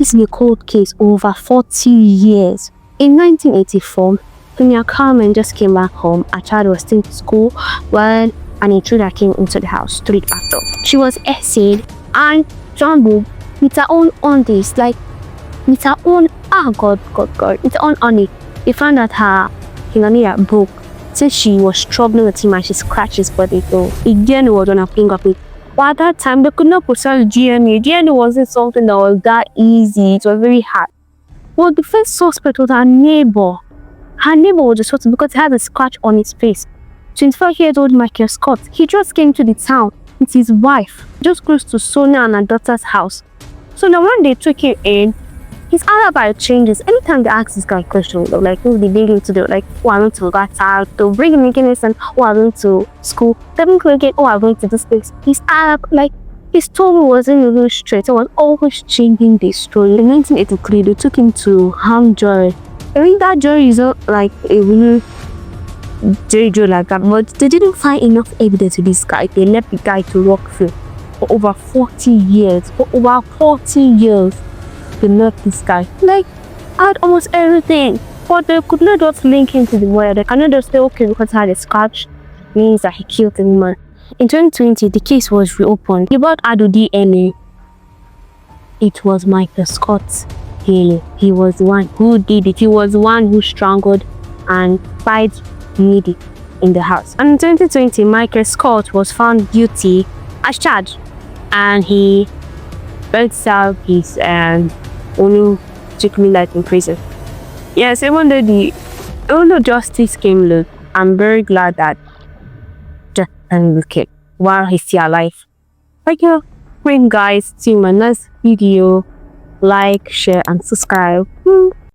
This is a cold case over 40 years. In 1984, Sonia Carmen just came back home. Her child was still in school when an intruder came into the house through the back door. She was essayed and jumbled with her own undies, like with her own, with her own honey. They found that her fingernail broke since she was troubling with him and she scratched his body. So again, it was on her fingerprint. But at that time, they could not process DNA. DNA wasn't something that was that easy. It was very hard. Well, the first suspect was her neighbor. Her neighbor was the suspect because he had a scratch on his face. 24-year-old Michael Scott. He just came to the town with his wife, just close to Sonia and her daughter's house. So now when they took him in, his alibi changes. Anytime they ask this guy a question, like, who did they go to? They're like, oh, I went to that out. They'll bring him again and oh, I went to school. They bring him again, oh, I went to this place. His alibi, like, his story wasn't really straight. It was always changing the story. In 1983, they took him to hang jury. I think that jury is not like a real jury like that, but they didn't find enough evidence with this guy. They left the guy to walk free for over 40 years. For over 40 years, they left this guy. Like, had almost everything, but they could not just link him to the murder. They cannot just say, okay, because he had a scratch, means that he killed the woman. In 2020, the case was reopened. About Ado DNA, it was Michael Scott. He was the one who did it. He was the one who strangled and tied Needy in the house. And in 2020, Michael Scott was found guilty as charged, and he went out his only strictly life in prison. Yes, even though justice came late, I'm very glad that justice came while he's still alive. Thank you, great guys. See you in my next video. Like, share, and subscribe.